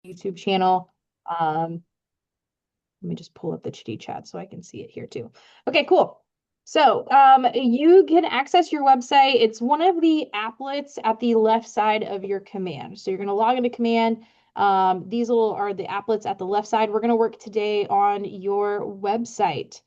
YouTube channel. Let me just pull up the Chitty Chat so I can see it here too. Okay, cool. So you can access your website. It's one of the applets at the left side of your command. So you're going to log into command. These are the applets at the left side. We're going to work today on your website.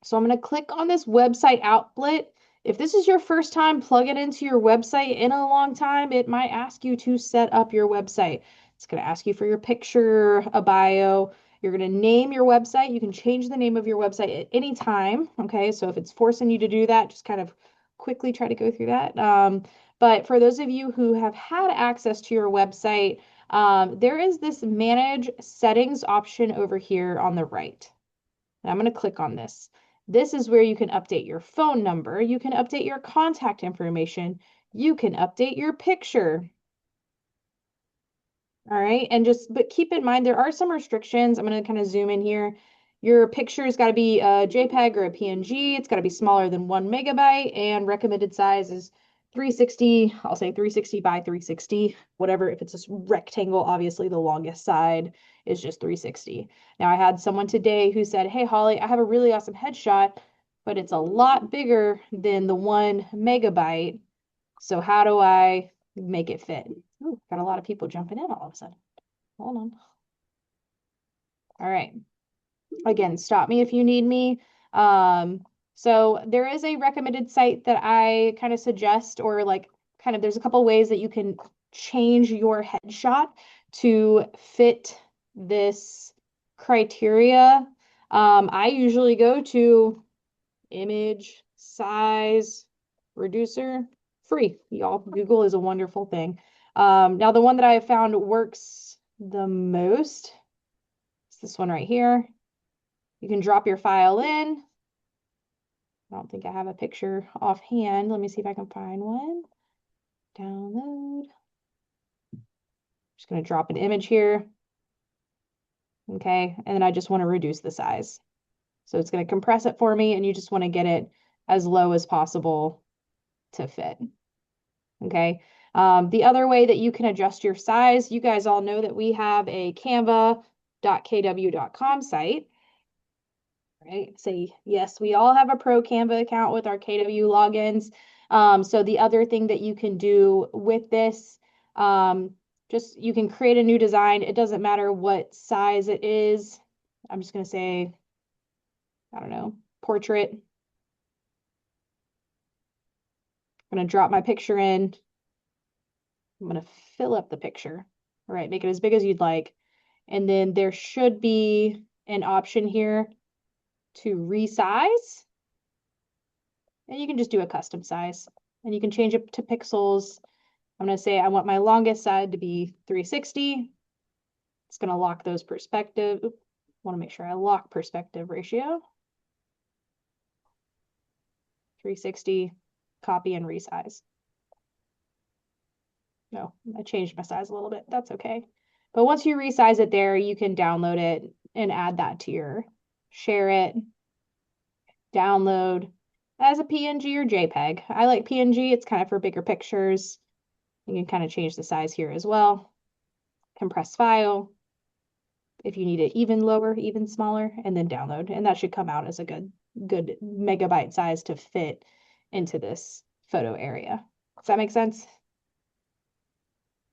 So I'm going to click on this website applet. If this is your first time plugging into your website in a long time, it might ask you to set up your website. It's going to ask you for your picture, a bio. You're going to name your website. You can change the name of your website at any time. Okay, so if it's forcing you to do that, just kind of quickly try to go through that. But for those of you who have had access to your website, there is this manage settings option over here on the right. And I'm going to click on this. This is where you can update your phone number. You can update your contact information. You can update your picture. All right. And but keep in mind, there are some restrictions. I'm going to kind of zoom in here. Your picture's got to be a JPEG or a PNG. It's got to be smaller than 1 MB, and recommended size is 360. I'll say 360 by 360, whatever. If it's a rectangle, obviously the longest side is just 360. Now, I had someone today who said, "Hey, Holly, I have a really awesome headshot, but it's a lot bigger than the 1 MB. So how do I make it fit?" Ooh, got a lot of people jumping in all of a sudden. Hold on. All right. Again, stop me if you need me. So there is a recommended site that I kind of suggest, or like kind of there's a couple ways that you can change your headshot to fit this criteria. I usually go to image size reducer, free. Y'all, Google is a wonderful thing. Now the one that I have found works the most is this one right here. You can drop your file in. I don't think I have a picture offhand. Let me see if I can find one. Download. Just going to drop an image here. Okay, and then I just want to reduce the size. So it's going to compress it for me, and you just want to get it as low as possible to fit. Okay. The other way that you can adjust your size, you guys all know that we have a canva.kw.com site, right? Say, yes, we all have a pro Canva account with our KW logins. So the other thing that you can do with this, just you can create a new design. It doesn't matter what size it is. I'm just going to say, I don't know, portrait. I'm going to drop my picture in. I'm going to fill up the picture. All right, make it as big as you'd like. And then there should be an option here to resize. And you can just do a custom size. And you can change it to pixels. I'm going to say I want my longest side to be 360. It's going to lock those perspective. Oop, want to make sure I lock perspective ratio. 360, copy and resize. No, I changed my size a little bit. That's okay. But once you resize it there, you can download it and add that to your, share it, download as a PNG or JPEG. I like PNG. It's kind of for bigger pictures. You can kind of change the size here as well. Compress file. If you need it even lower, even smaller, and then download. And that should come out as a good megabyte size to fit into this photo area. Does that make sense?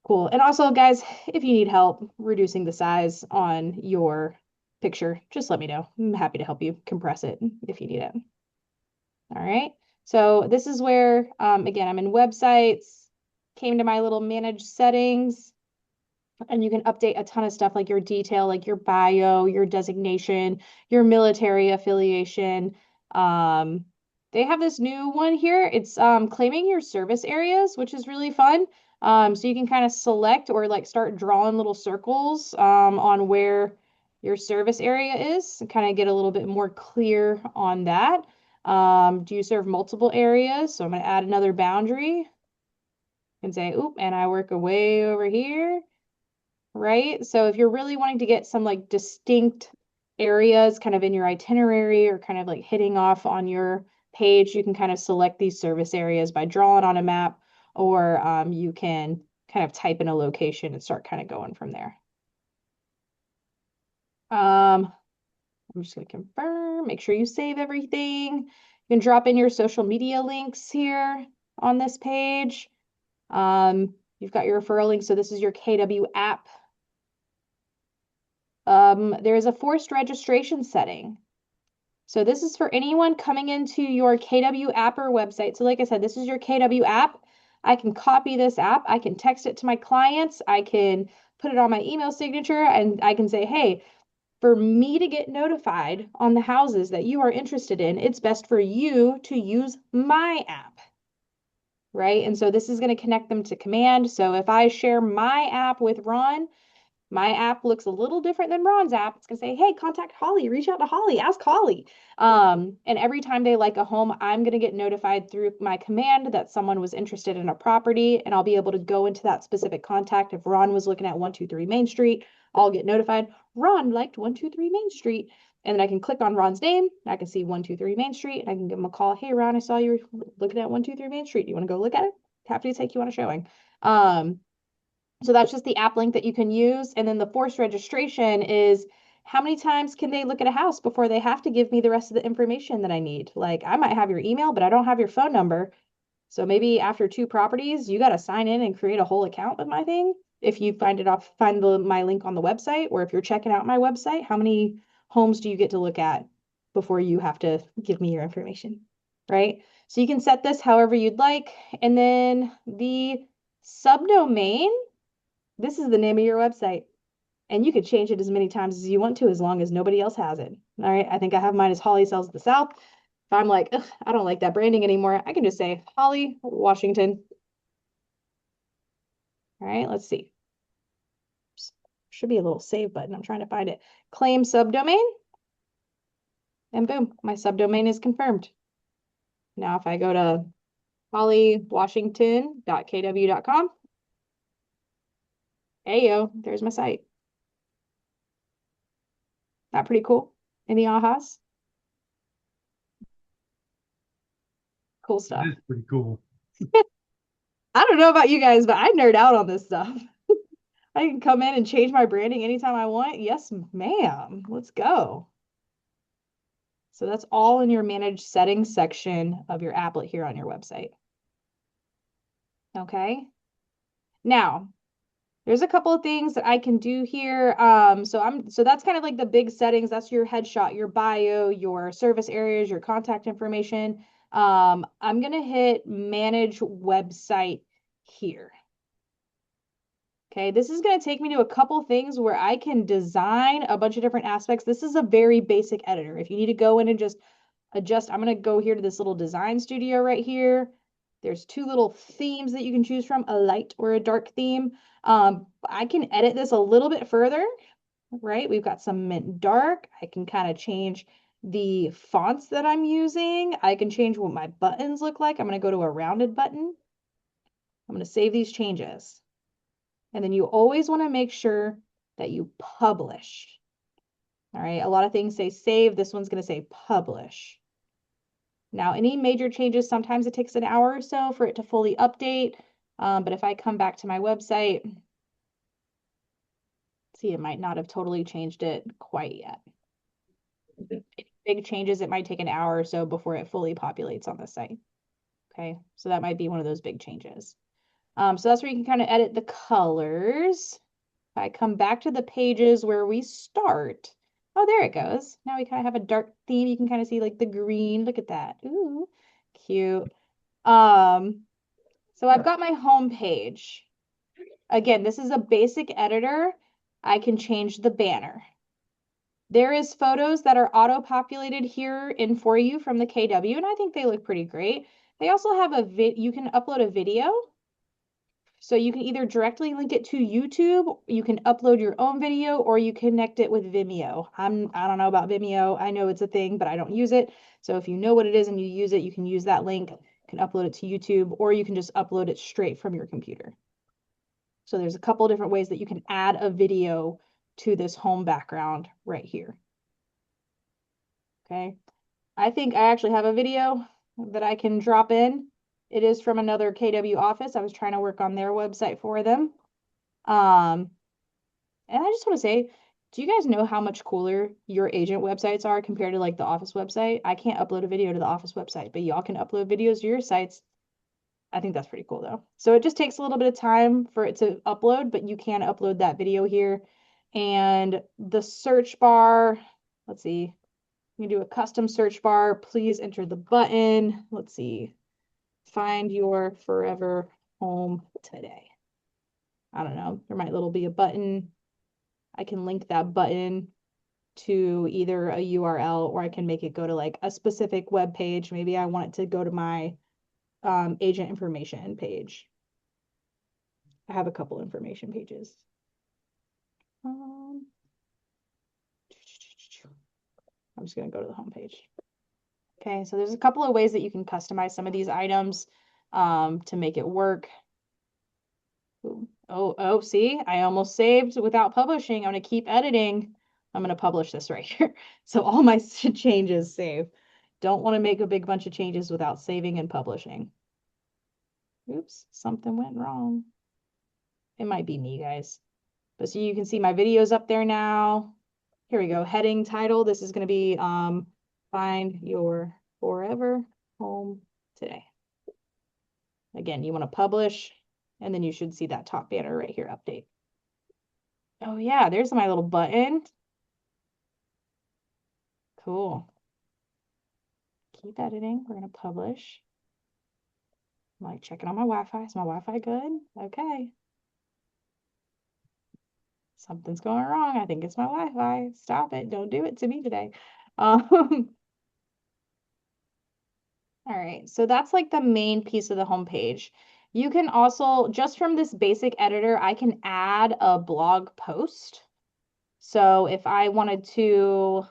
Cool. And also, guys, if you need help reducing the size on your picture, just let me know. I'm happy to help you compress it if you need it. All right. So this is where, again, I'm in websites, came to my little manage settings, and you can update a ton of stuff like your detail, like your bio, your designation, your military affiliation. They have this new one here. It's claiming your service areas, which is really fun. So you can kind of select or like start drawing little circles on where your service area is and kind of get a little bit more clear on that. Do you serve multiple areas? So I'm going to add another boundary and say, oop, and I work way over here, right? So if you're really wanting to get some like distinct areas kind of in your itinerary or kind of like hitting off on your page, you can kind of select these service areas by drawing on a map, or you can kind of type in a location and start kind of going from there. I'm just going to confirm, make sure you save everything. You can drop in your social media links here on this page. You've got your referral link. So this is your KW app. There is a forced registration setting. So this is for anyone coming into your KW app or website. So like I said, this is your KW app. I can copy this app. I can text it to my clients. I can put it on my email signature and I can say, hey, for me to get notified on the houses that you are interested in, it's best for you to use my app, right? And so this is going to connect them to Command. So if I share my app with Ron, my app looks a little different than Ron's app. It's going to say, hey, contact Holly, reach out to Holly, ask Holly. And every time they like a home, I'm going to get notified through my Command that someone was interested in a property, and I'll be able to go into that specific contact. If Ron was looking at 123 Main Street, I'll get notified, Ron liked 123 Main Street. And then I can click on Ron's name, and I can see 123 Main Street, and I can give him a call. Hey, Ron, I saw you were looking at 123 Main Street. Do you want to go look at it? Happy to take you on a showing. So that's just the app link that you can use. And then the forced registration is how many times can they look at a house before they have to give me the rest of the information that I need? Like I might have your email, but I don't have your phone number. So maybe after 2 properties, you got to sign in and create a whole account with my thing. If you find my link on the website, or if you're checking out my website, how many homes do you get to look at before you have to give me your information, right? So you can set this however you'd like. And then the subdomain, this is the name of your website. And you could change it as many times as you want to, as long as nobody else has it. All right. I think I have mine as Holly Sells the South. If I'm like, I don't like that branding anymore, I can just say Holly Washington. All right. Let's see. Should be a little save button. I'm trying to find it. Claim subdomain. And boom, my subdomain is confirmed. Now, if I go to hollywashington.kw.com, ayo, there's my site. That pretty cool? Any ahas? Cool stuff. That's pretty cool. I don't know about you guys, but I nerd out on this stuff. I can come in and change my branding anytime I want. Yes, ma'am. Let's go. So that's all in your manage settings section of your applet here on your website. Okay. Now, there's a couple of things that I can do here. So that's kind of like the big settings. That's your headshot, your bio, your service areas, your contact information. I'm gonna hit manage website here. Okay, this is going to take me to a couple things where I can design a bunch of different aspects. This is a very basic editor. If you need to go in and just adjust, I'm going to go here to this little design studio right here. There's 2 little themes that you can choose from, a light or a dark theme. I can edit this a little bit further, right? We've got some mint dark. I can kind of change the fonts that I'm using. I can change what my buttons look like. I'm going to go to a rounded button. I'm going to save these changes. And then you always want to make sure that you publish. All right, a lot of things say save. This one's going to say publish. Now, any major changes, sometimes it takes an hour or so for it to fully update. But if I come back to my website, see, it might not have totally changed it quite yet. Big changes, it might take an hour or so before it fully populates on the site. Okay, so that might be one of those big changes. So that's where you can kind of edit the colors. If I come back to the pages where we start, oh, there it goes. Now we kind of have a dark theme. You can kind of see like the green. Look at that. Ooh, cute. So I've got my home page. Again, this is a basic editor. I can change the banner. There is photos that are auto-populated here in For You from the KW, and I think they look pretty great. They also have you can upload a video. So you can either directly link it to YouTube, you can upload your own video, or you connect it with Vimeo. I don't know about Vimeo. I know it's a thing, but I don't use it. So if you know what it is and you use it, you can use that link, you can upload it to YouTube, or you can just upload it straight from your computer. So there's a couple different ways that you can add a video to this home background right here. Okay. I think I actually have a video that I can drop in. It is from another KW office. I was trying to work on their website for them. And I just want to say, Do you guys know how much cooler your agent websites are compared to like the office website? I can't upload a video to the office website, but y'all can upload videos to your sites. I think that's pretty cool though. So it just takes a little bit of time for it to upload, but you can upload that video here. And the search bar, let's see, you can do a custom search bar. Please enter the button. Let's see, find your forever home today. I don't know, there might little be a button. I can link that button to either a URL or I can make it go to like a specific web page. Maybe I want it to go to my agent information page. I have a couple information pages. I'm just going to go to the home page. Okay, so there's a couple of ways that you can customize some of these items to make it work. Oh, see, I almost saved without publishing. I'm going to keep editing. I'm going to publish this right here. So all my changes save. Don't want to make a big bunch of changes without saving and publishing. Oops, something went wrong. It might be me, guys. But so you can see my videos up there now. Here we go. Heading title. This is going to be Find Your Forever Home Today. Again, you want to publish, and then you should see that top banner right here, update. Oh yeah, there's my little button. Cool. Keep editing. We're going to publish. I'm like checking on my Wi-Fi. Is my Wi-Fi good? Okay. Something's going wrong. I think it's my Wi-Fi. Stop it. Don't do it to me today. All right, so that's like the main piece of the homepage. You can also, just from this basic editor, I can add a blog post. So if I wanted to,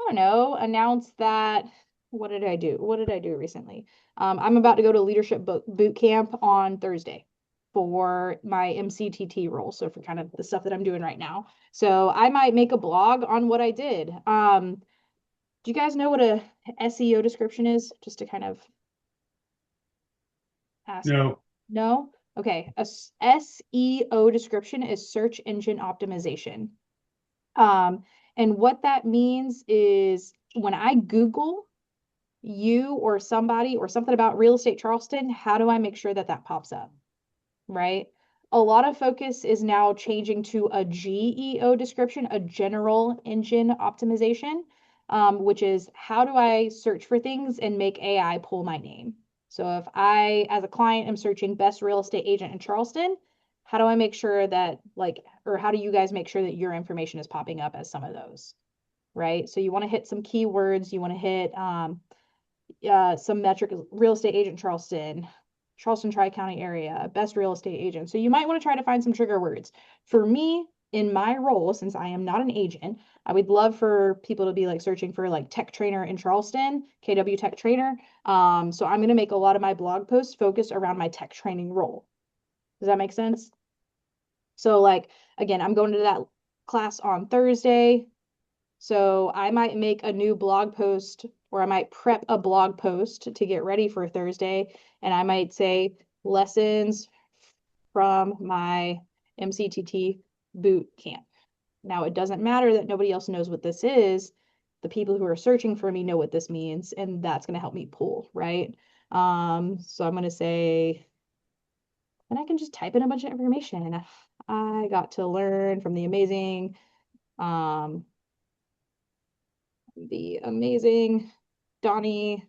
I don't know, announce that, what did I do? What did I do recently? I'm about to go to leadership boot camp on Thursday for my MCTT role. So for kind of the stuff that I'm doing right now. So I might make a blog on what I did. Do you guys know what a SEO description is? Just to kind of ask. No. No? Okay. A SEO description is search engine optimization. And what that means is when I Google you or somebody or something about real estate Charleston, how do I make sure that that pops up? Right? A lot of focus is now changing to a GEO description, a general engine optimization, which is how do I search for things and make AI pull my name? So if I, as a client, am searching best real estate agent in Charleston, how do I make sure that or how do you guys make sure that your information is popping up as some of those, right? So you want to hit some keywords, you want to hit some metric, real estate agent Charleston, Charleston Tri-County area, best real estate agent. So you might want to try to find some trigger words. For me, in my role, since I am not an agent, I would love for people to be like searching for like tech trainer in Charleston, KW tech trainer. So I'm going to make a lot of my blog posts focused around my tech training role. Does that make sense? So like, again, I'm going to that class on Thursday. So I might make a new blog post or I might prep a blog post to get ready for Thursday. And I might say lessons from my MCTT boot camp. Now, it doesn't matter that nobody else knows what this is. The people who are searching for me know what this means, and that's going to help me pull, right? So I'm going to say, and I can just type in a bunch of information. I got to learn from um, the amazing Donnie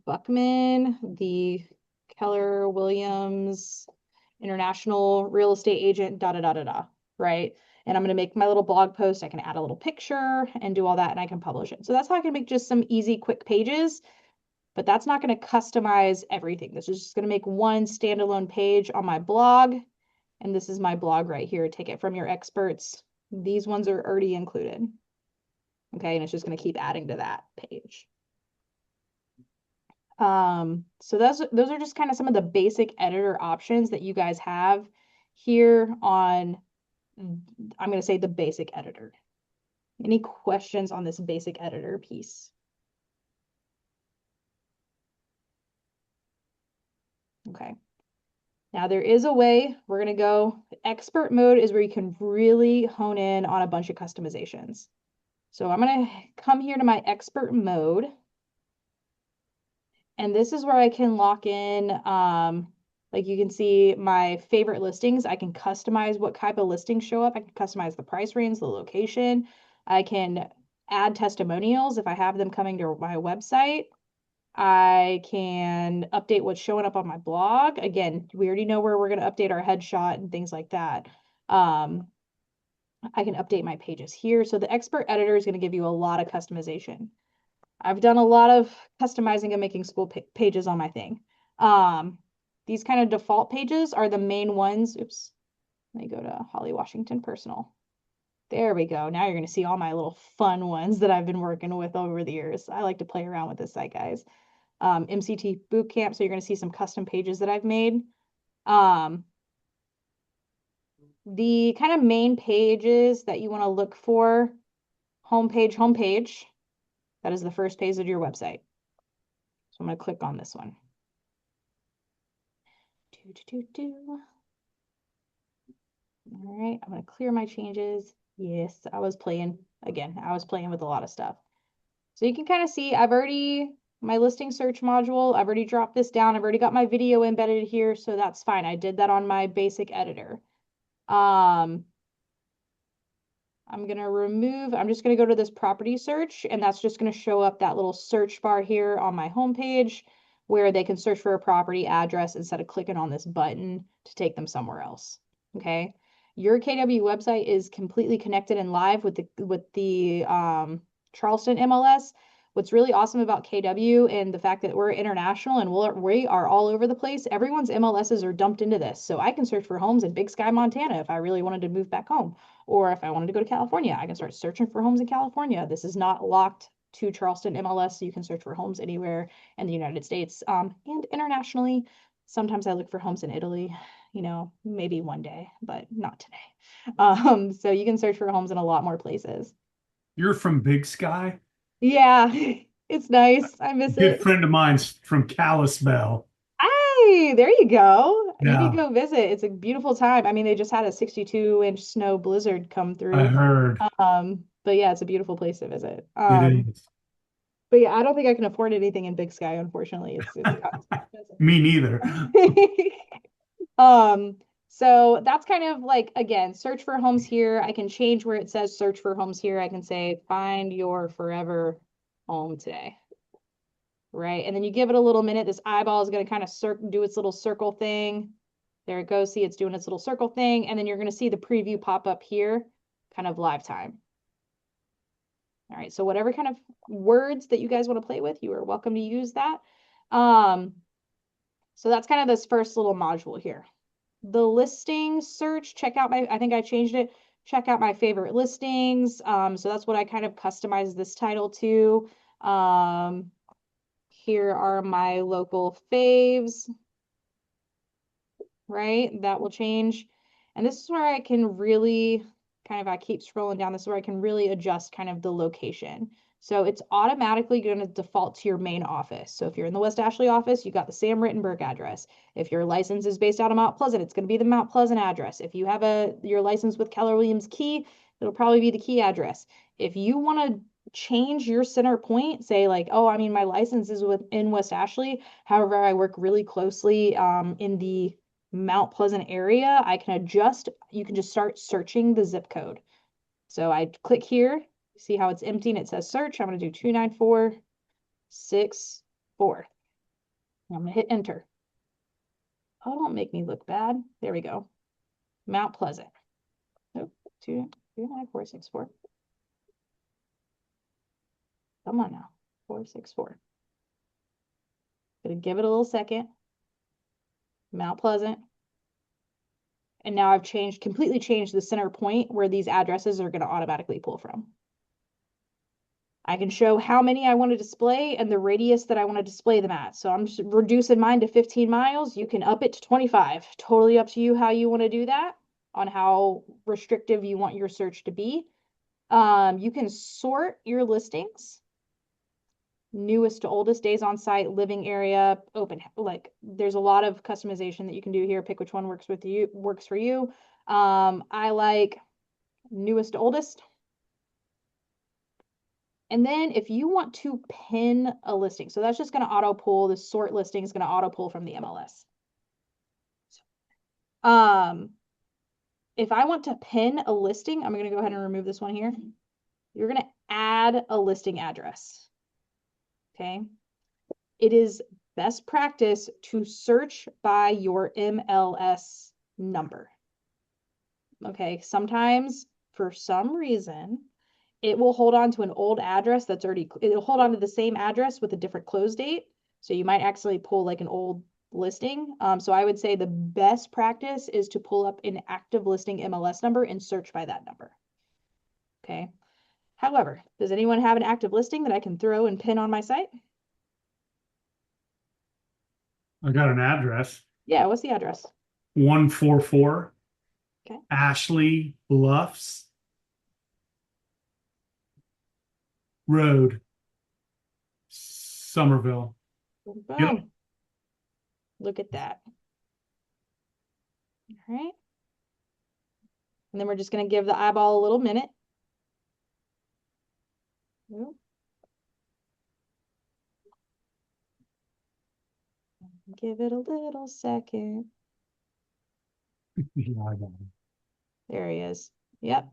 Buckman, the Keller Williams international real estate agent, da da da da da, right? And I'm going to make my little blog post. I can add a little picture and do all that, and I can publish it. So that's how I can make just some easy, quick pages, but that's not going to customize everything. This is just going to make one standalone page on my blog. And this is my blog right here. Take it from your experts. These ones are already included. Okay, and it's just going to keep adding to that page. So those are just kind of some of the basic editor options that you guys have here on, I'm going to say the basic editor. Any questions on this basic editor piece? Okay. Now there is a way we're going to go. Expert mode is where you can really hone in on a bunch of customizations. So I'm going to come here to my expert mode. And this is where I can lock in, like you can see my favorite listings. I can customize what type of listings show up. I can customize the price range, the location. I can add testimonials if I have them coming to my website. I can update what's showing up on my blog. Again, we already know where we're going to update our headshot and things like that. I can update my pages here. So the expert editor is going to give you a lot of customization. I've done a lot of customizing and making school pages on my thing. These kind of default pages are the main ones. Oops, let me go to Holly Washington Personal. There we go. Now you're going to see all my little fun ones that I've been working with over the years. I like to play around with this site, guys. MCT Bootcamp, so you're going to see some custom pages that I've made. The kind of main pages that you want to look for, homepage. That is the first page of your website. So I'm going to click on this one. All right, I'm going to clear my changes. Yes, I was playing with a lot of stuff. So you can kind of see my listing search module, I've already dropped this down. I've already got my video embedded here, so that's fine. I did that on my basic editor. I'm just going to go to this property search, and that's just going to show up that little search bar here on my homepage where they can search for a property address instead of clicking on this button to take them somewhere else. Okay. Your KW website is completely connected and live with the Charleston MLS. What's really awesome about KW and the fact that we're international and we are all over the place, everyone's MLSs are dumped into this. So I can search for homes in Big Sky, Montana if I really wanted to move back home. Or if I wanted to go to California, I can start searching for homes in California. This is not locked to Charleston MLS. So you can search for homes anywhere in the United States and internationally. Sometimes I look for homes in Italy, maybe one day, but not today. So you can search for homes in a lot more places. You're from Big Sky? Yeah, it's nice. I miss Good it. friend of mine's from Kalispell. Hey, there you go. You need to Yeah, go visit. It's a beautiful time. I mean, they just had a 62-inch snow blizzard come I through. heard But yeah, it's a beautiful place to visit. it is. But yeah, I don't think I can afford anything in Big Sky, unfortunately. It's Me neither. expensive. Um, so that's kind of like, again, search for homes here. I can change where it says search for homes here. I can say find your forever home today. Right. And then you give it a little minute. This eyeball is going to kind of do its little circle thing. There it goes. See, it's doing its little circle thing. And then you're going to see the preview pop up here, kind of live time. All right. So whatever kind of words that you guys want to play with, you are welcome to use that. So that's kind of this first little module here. The listing search, I think I changed it. Check out my favorite listings. So that's what I kind of customized this title to. Here are my local faves, right? That will change. And this is where I can really I keep scrolling down, this is where I can really adjust kind of the location. So it's automatically going to default to your main office. So if you're in the West Ashley office, you got the Sam Rittenberg address. If your license is based out of Mount Pleasant, it's going to be the Mount Pleasant address. If you have your license with Keller Williams Key, it'll probably be the Key address. If you want to change your center point, say like, oh, I mean, my license is in West Ashley. However, I work really closely in the Mount Pleasant area, I can adjust. You can just start searching the zip code. So I click here, see how it's empty and it says search. I'm going to do 29464. I'm going to hit enter. Oh, don't make me look bad. There we go. Mount Pleasant. Oh, 29464. Come on now. 464. Gonna give it a little second. Mount Pleasant. And now I've completely changed the center point where these addresses are going to automatically pull from. I can show how many I want to display and the radius that I want to display them at. So I'm just reducing mine to 15 miles. You can up it to 25. Totally up to you how you want to do that, on how restrictive you want your search to be. You can sort your listings. newest to oldest, days on site, living area, open, like there's a lot of customization that you can do here. Pick which one works for you. I like newest to oldest. And then if you want to pin a listing, so that's just going to auto pull, the sort listing is going to auto pull from the MLS. If I want to pin a listing, I'm going to go ahead and remove this one here. You're going to add a listing address. Okay. It is best practice to search by your MLS number. Okay. Sometimes, for some reason, it will hold on to an old address that's already, it'll hold on to the same address with a different close date. So you might actually pull like an old listing. So I would say the best practice is to pull up an active listing MLS number and search by that number. Okay. However, does anyone have an active listing that I can throw and pin on my site? I got an address. Yeah, what's the address? 144 Okay. Ashley Bluffs Road, Somerville. Boom. Yep. Look at that. All right. And then we're just going to give the eyeball a little minute. Ooh. Give it a little second. There he is. Yep.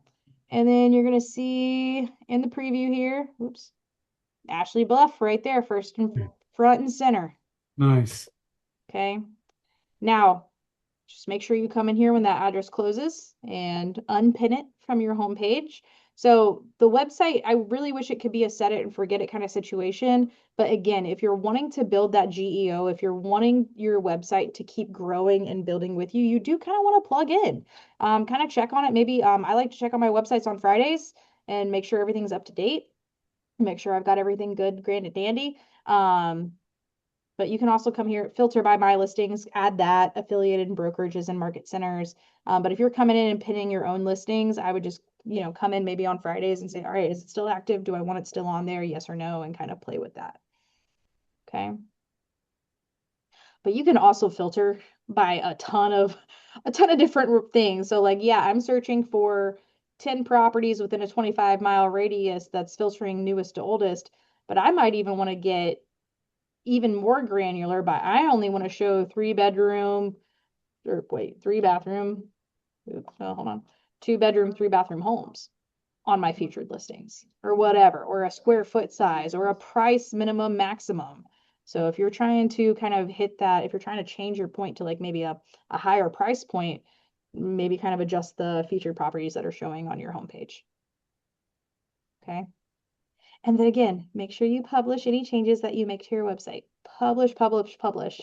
And then you're going to see in the preview here, oops, Ashley Bluff right there, first and front and center. Nice. Okay. Now, just make sure you come in here when that address closes and unpin it from your home page. So the website, I really wish it could be a set it and forget it kind of situation. But again, if you're wanting to build that GEO, if you're wanting your website to keep growing and building with you, you do kind of want to plug in, kind of check on it. Maybe I like to check on my websites on Fridays and make sure everything's up to date. Make sure I've got everything good, grand and dandy. But you can also come here, filter by my listings, add that, affiliated brokerages and market centers. But if you're coming in and pinning your own listings, I would just, come in maybe on Fridays and say, all right, is it still active? Do I want it still on there? Yes or no? And kind of play with that. Okay. But you can also filter by a ton of different things. So like, yeah, I'm searching for 10 properties within a 25-mile radius that's filtering newest to oldest, but I might even want to get even more granular, but I only want to show 3-bedroom, or wait, 3-bathroom, hold on, 2-bedroom, 3-bathroom homes on my featured listings or whatever, or a square foot size or a price minimum maximum. So if you're trying to kind of hit that, if you're trying to change your point to like maybe a higher price point, maybe kind of adjust the featured properties that are showing on your homepage. Okay. And then again, make sure you publish any changes that you make to your website. Publish, publish, publish.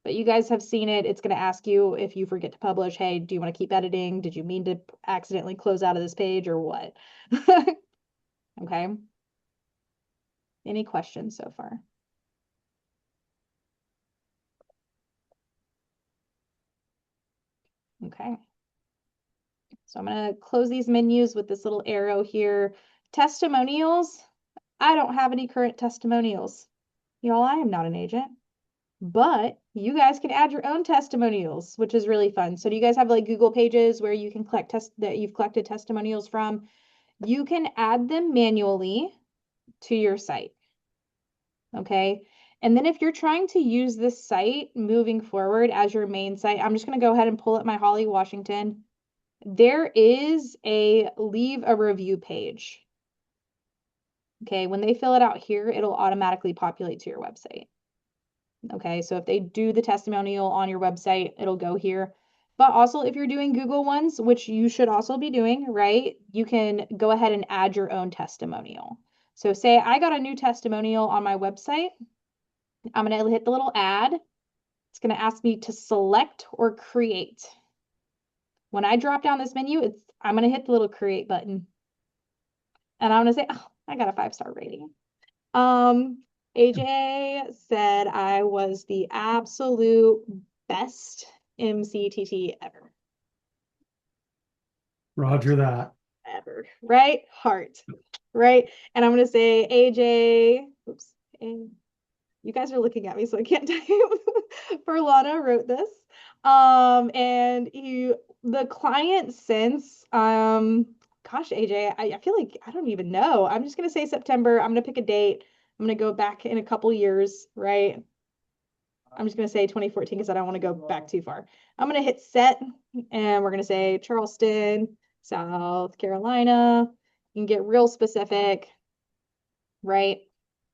But you guys have seen it. It's going to ask you if you forget to publish, hey, do you want to keep editing? Did you mean to accidentally close out of this page or what? Okay. Any questions so far? Okay. So I'm going to close these menus with this little arrow here. Testimonials. I don't have any current testimonials. Y'all, I am not an agent. But you guys can add your own testimonials, which is really fun. So do you guys have like Google pages where you can collect that you've collected testimonials from? You can add them manually to your site. Okay. And then if you're trying to use this site moving forward as your main site, I'm just going to go ahead and pull up my Holly Washington. There is a leave a review page. Okay. When they fill it out here, it'll automatically populate to your website. Okay, so if they do the testimonial on your website, it'll go here. But also if you're doing Google ones, which you should also be doing, right? You can go ahead and add your own testimonial. So say I got a new testimonial on my website. I'm going to hit the little add. It's going to ask me to select or create. When I drop down this menu, I'm going to hit the little create button. And I'm going to say, oh, I got a 5-star rating. AJ said I was the absolute best MCTT ever. Roger that. Ever, right? Heart. right? And I'm going to say AJ, oops, you guys are looking at me, so I can't type. Berlana wrote this. And the client since, gosh, AJ, I feel like I don't even know. I'm just going to say September. I'm going to pick a date. I'm going to go back in a couple years, right? I'm just going to say 2014 because I don't want to go back too far. I'm going to hit set and we're going to say Charleston, South Carolina. You can get real specific, right?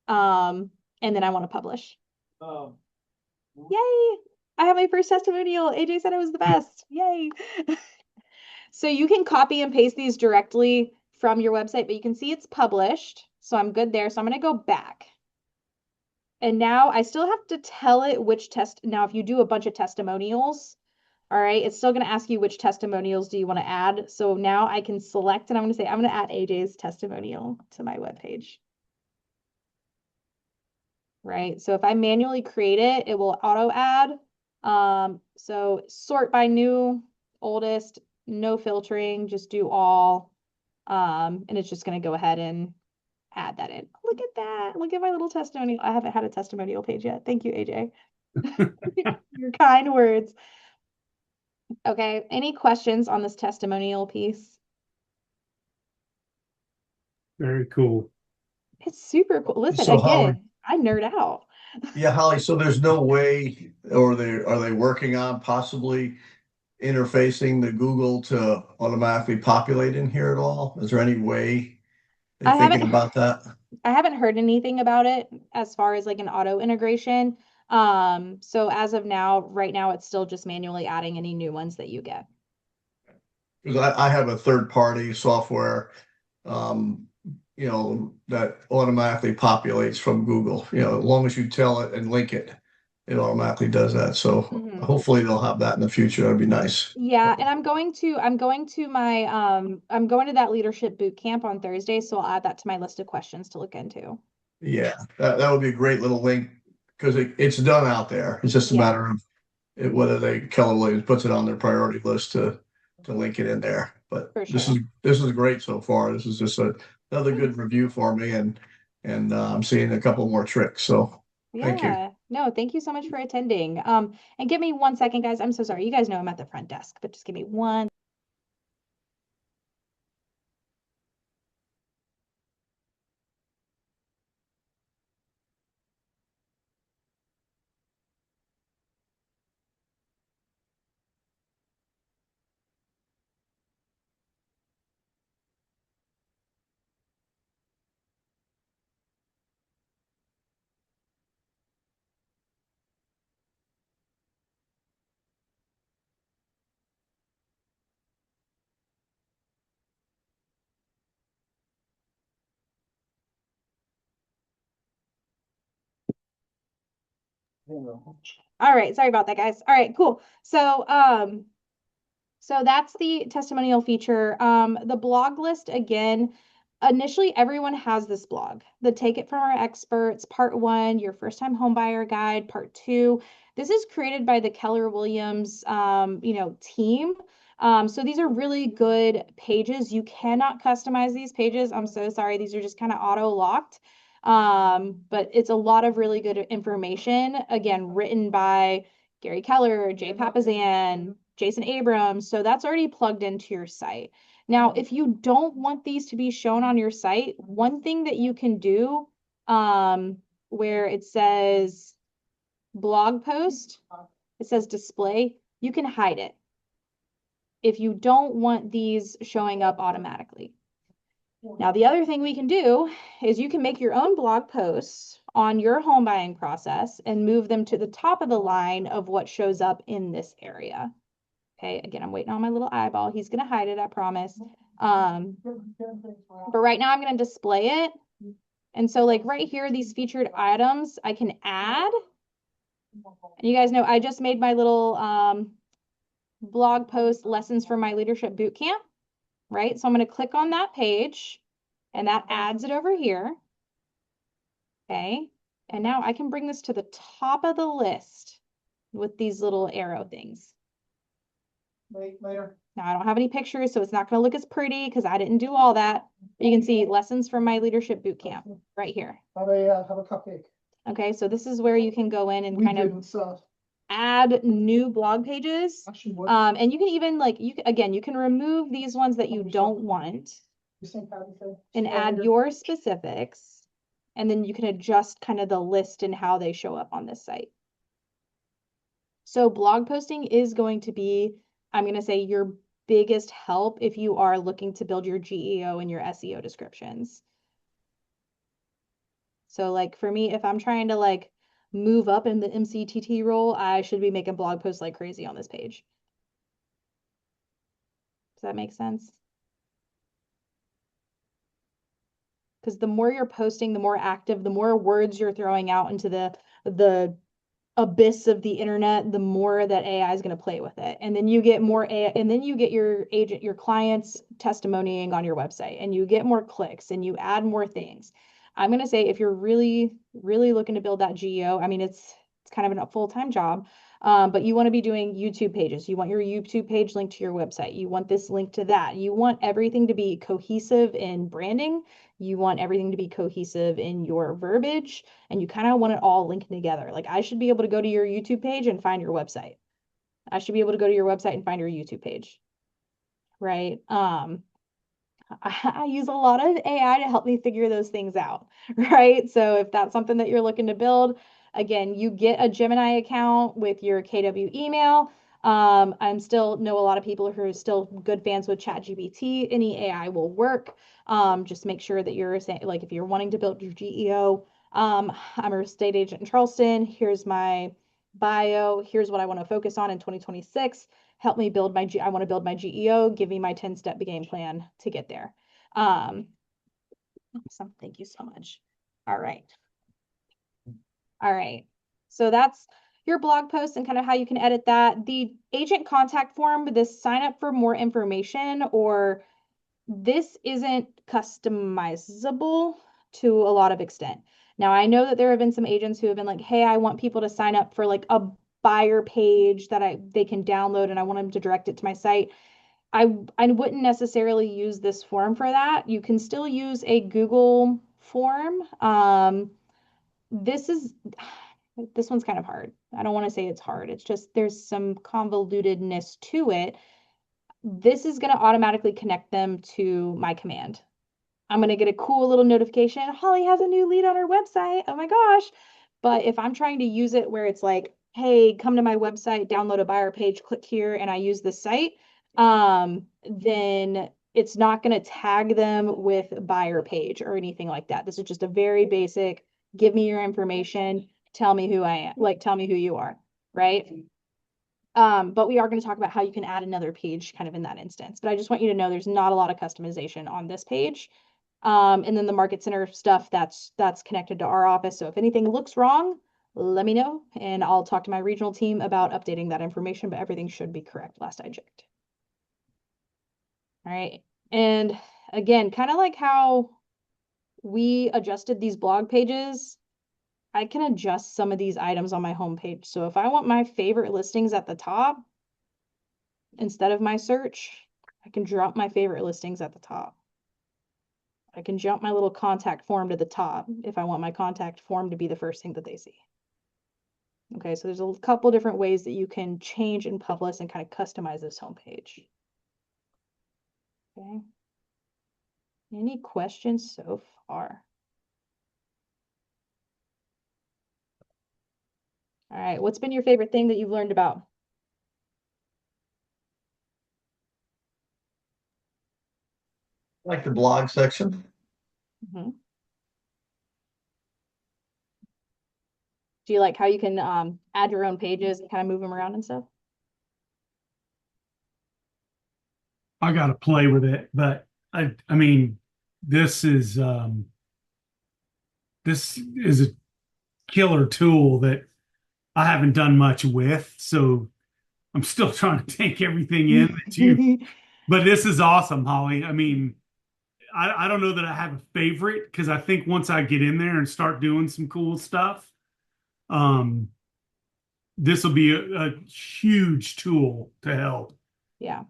And then I want to publish. Yay! I have my first testimonial. AJ said I was the best. Yay! So you can copy and paste these directly from your website, but you can see it's published. So I'm good there. So I'm going to go back. And now I still have to tell it which test. Now, if you do a bunch of testimonials, all right, it's still going to ask you which testimonials do you want to add. So now I can select and I'm going to say, I'm going to add AJ's testimonial to my webpage. Right? So if I manually create it, it will auto add. So sort by new, oldest, no filtering, just do all. And it's just going to go ahead and add that in. Look at that. Look at my little testimonial. I haven't had a testimonial page yet. Thank you, AJ. Your kind words. Okay. Any questions on this testimonial piece? Very cool. It's super cool. Listen, So Holly, again, I nerd out. yeah, Holly, so there's no way, or are they working on possibly interfacing the Google to automatically populate in here at all? Is there any way they're I thinking haven't about that? I haven't heard anything about it as far as like an auto integration. So as of now, right now, it's still just manually adding any new ones that you get. Because I have a third party software, um, that automatically populates from Google. As long as you tell it and link it, it automatically does that. So Mhm. hopefully they'll have that in the future. That'd be nice. Yeah, and I'm going to that leadership boot camp on Thursday, so I'll add that to my list of questions to look into. Yeah, that would be a great little link because it's done out there. It's just a Yeah, matter of whether Keller Williams puts it on their priority list to link it in there. But for this sure. is great so far. This is just another good review for me, and I'm seeing a couple more tricks. So thank you. Yeah. No, thank you so much for attending. And give me 1 second, guys. I'm so sorry. You guys know I'm at the front desk, but just give me one. All right, sorry about that, guys. All right, cool. So that's the testimonial feature. The blog list, again, initially everyone has this blog. The Take It From Our Experts, part 1, your first time homebuyer guide, part 2. This is created by the Keller Williams, team. So these are really good pages. You cannot customize these pages. I'm so sorry. These are just kind of auto locked. But it's a lot of really good information, again, written by Gary Keller, Jay Papasan, Jason Abrams. So that's already plugged into your site. Now, if you don't want these to be shown on your site, one thing that you can do, where it says blog post, it says display, you can hide it if you don't want these showing up automatically. Now, the other thing we can do is you can make your own blog posts on your home buying process and move them to the top of the line of what shows up in this area. Okay, again, I'm waiting on my little eyeball. He's going to hide it, I promise. But right now I'm going to display it. And so like right here, these featured items I can add. And you guys know I just made my little blog post lessons for my leadership boot camp, right? So I'm going to click on that page and that adds it over here. Okay. And now I can bring this to the top of the list with these little arrow things. later. Now I don't have any pictures, so it's not going to look as pretty because I didn't do all that. You can see lessons from my leadership boot camp right here. Have a cupcake. Okay, so this is where you can go in and We kind of didn't, so. add new blog pages. Actually, what, And you can even like again, you can remove these ones that you don't want you think Patty said? and add your specifics. And then you can adjust kind of the list and how they show up on this site. So blog posting is going to be, I'm going to say, your biggest help if you are looking to build your GEO and your SEO descriptions. So like for me, if I'm trying to like move up in the MCTT role, I should be making blog posts like crazy on this page. Does that make sense? Because the more you're posting, the more active, the more words you're throwing out into the abyss of the internet, the more that AI is going to play with it. And then you get more AI, and then you get your agent, your clients testimonying on your website, and you get more clicks and you add more things. I'm going to say if you're really, really looking to build that GEO, I mean, it's kind of a full-time job, but you want to be doing YouTube pages. You want your YouTube page linked to your website. You want this link to that. You want everything to be cohesive in branding. You want everything to be cohesive in your verbiage, and you kind of want it all linked together. Like I should be able to go to your YouTube page and find your website. I should be able to go to your website and find your YouTube page, right? I use a lot of AI to help me figure those things out, right? So if that's something that you're looking to build, again, you get a Gemini account with your KW email. I'm still know a lot of people who are still good fans with ChatGPT. Any AI will work. Just make sure that you're saying, like, if you're wanting to build your GEO, I'm a real estate agent in Charleston. Here's my bio. Here's what I want to focus on in 2026. Help me build my I want to build my GEO. Give me my 10-step game plan to get there. Awesome. Thank you so much. All right. All right. So that's your blog post and kind of how you can edit that. The agent contact form, this sign up for more information, or this isn't customizable to a lot of extent. Now, I know that there have been some agents who have been like, hey, I want people to sign up for like a buyer page that they can download and I want them to direct it to my site. I wouldn't necessarily use this form for that. You can still use a Google form. This one's kind of hard. I don't want to say it's hard. It's just there's some convolutedness to it. This is going to automatically connect them to my command. I'm going to get a cool little notification. Holly has a new lead on her website. Oh my gosh. But if I'm trying to use it where it's like, hey, come to my website, download a buyer page, click here, and I use the site, then it's not going to tag them with buyer page or anything like that. This is just a very basic, give me your information, tell me who I am, like tell me who you are, right? But we are going to talk about how you can add another page kind of in that instance. But I just want you to know there's not a lot of customization on this page. And then the Market Center stuff that's connected to our office. So if anything looks wrong, let me know and I'll talk to my regional team about updating that information, but everything should be correct last I checked. All right. And again, kind of like how we adjusted these blog pages, I can adjust some of these items on my homepage. So if I want my favorite listings at the top, instead of my search, I can drop my favorite listings at the top. I can jump my little contact form to the top if I want my contact form to be the first thing that they see. Okay, so there's a couple different ways that you can change and publish and kind of customize this homepage. Okay. Any questions so far? All right, what's been your favorite thing that you've learned about? Like the blog section. Mm-hmm. Do you like how you can add your own pages and kind of move them around and stuff? I got to play with it, but I mean, this is a killer tool that I haven't done much with, so I'm still trying to take everything in that you. But this is awesome, Holly. I mean, I don't know that I have a favorite because I think once I get in there and start doing some cool stuff, this will be a huge tool to help. Yeah.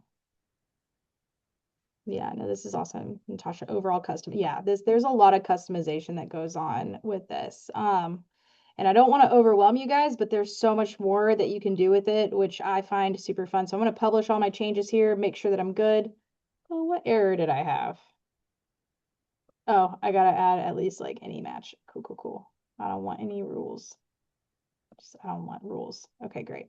Yeah, no, this is awesome. Natasha, overall custom. Yeah, there's a lot of customization that goes on with this. And I don't want to overwhelm you guys, but there's so much more that you can do with it, which I find super fun. So I'm going to publish all my changes here, make sure that I'm good. Oh, what error did I have? Oh, I gotta add at least like any match. Cool, cool, cool. I don't want any rules. I don't want rules. Okay, great.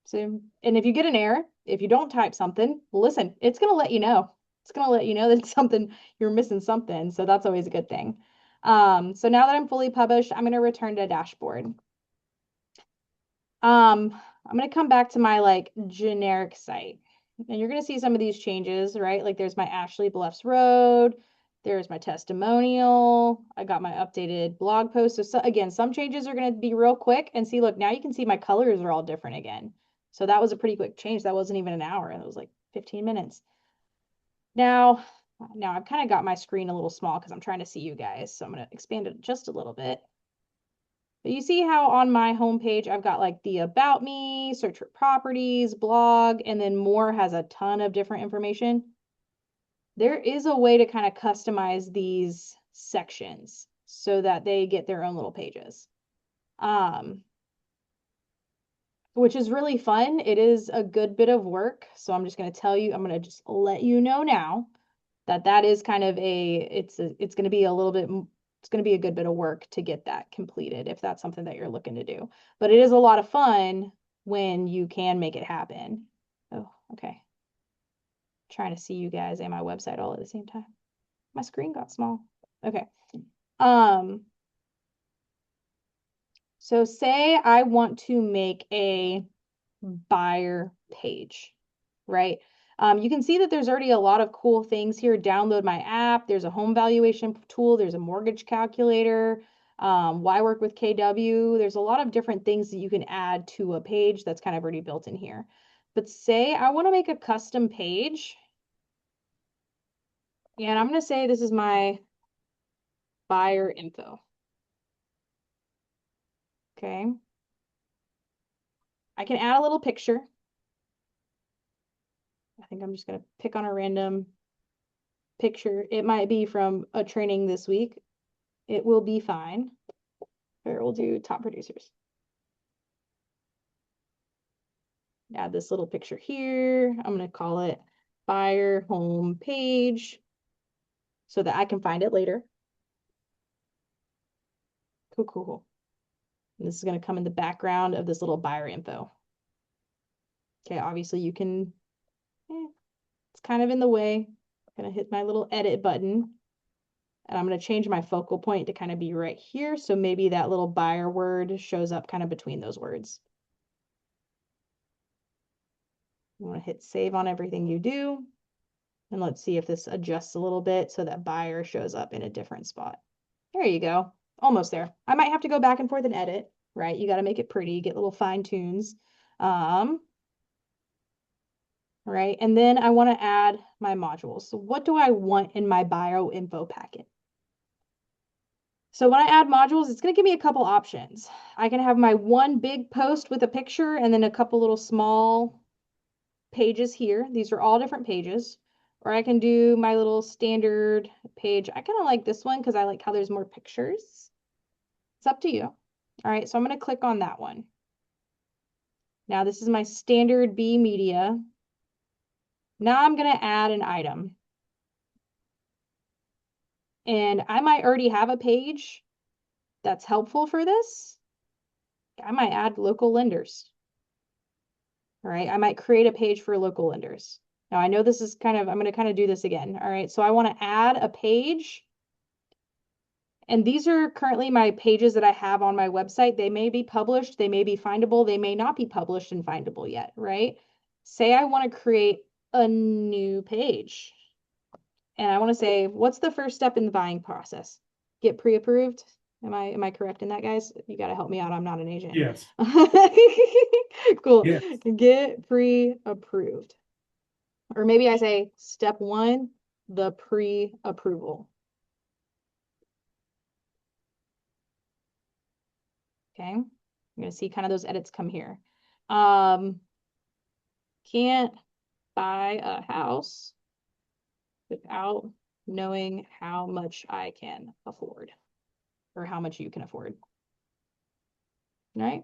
So, and if you get an error, if you don't type something, listen, it's going to let you know. It's going to let you know that something, you're missing something. So that's always a good thing. So now that I'm fully published, I'm going to return to dashboard. I'm going to come back to my like generic site. And you're going to see some of these changes, right? Like there's my Ashley Bluffs Road. There's my testimonial. I got my updated blog post. So again, some changes are going to be real quick. And see, look, now you can see my colors are all different again. So that was a pretty quick change. That wasn't even an hour. It was like 15 minutes. Now I've kind of got my screen a little small because I'm trying to see you guys. So I'm going to expand it just a little bit. But you see how on my homepage, I've got like the about me, search for properties, blog, and then more has a ton of different information. There is a way to kind of customize these sections so that they get their own little pages. Which is really fun. It is a good bit of work. So I'm just going to tell you, I'm going to just let you know now that that is kind of it's going to be a little bit, it's going to be a good bit of work to get that completed if that's something that you're looking to do. But it is a lot of fun when you can make it happen. Oh, okay. Trying to see you guys and my website all at the same time. My screen got small. Okay. So say I want to make a buyer page, right? You can see that there's already a lot of cool things here. Download my app. There's a home valuation tool. There's a mortgage calculator. Why work with KW? There's a lot of different things that you can add to a page that's kind of already built in here. But say I want to make a custom page. And I'm going to say this is my buyer info. Okay. I can add a little picture. I think I'm just going to pick on a random picture. It might be from a training this week. It will be fine. Here, we'll do top producers. Add this little picture here. I'm going to call it buyer home page so that I can find it later. Cool, cool, cool. And this is going to come in the background of this little buyer info. Okay, obviously you can, it's kind of in the way. I'm going to hit my little edit button. And I'm going to change my focal point to kind of be right here. So maybe that little buyer word shows up kind of between those words. You want to hit save on everything you do. And let's see if this adjusts a little bit so that buyer shows up in a different spot. There you go. Almost there. I might have to go back and forth and edit, right? You got to make it pretty, get little fine tunes. Right. And then I want to add my modules. So what do I want in my bio info packet? So when I add modules, it's going to give me a couple options. I can have my one big post with a picture and then a couple little small pages here. These are all different pages. Or I can do my little standard page. I kind of like this one because I like how there's more pictures. It's up to you. All right, so I'm going to click on that one. Now this is my standard B media. Now I'm going to add an item. And I might already have a page that's helpful for this. I might add local lenders. All right, I might create a page for local lenders. Now I know this is kind of, I'm going to kind of do this again. All right, so I want to add a page. And these are currently my pages that I have on my website. They may be published, they may be findable, they may not be published and findable yet, right? Say I want to create a new page. And I want to say, what's the first step in the buying process? Get pre-approved? Am I correct in that, guys? You got to help me out. I'm not an agent. Yes. Cool. Yes. Get pre-approved. Or maybe I say step 1, the pre-approval. Okay. I'm going to see kind of those edits come here. can't buy a house without knowing how much I can afford or how much you can afford. Right?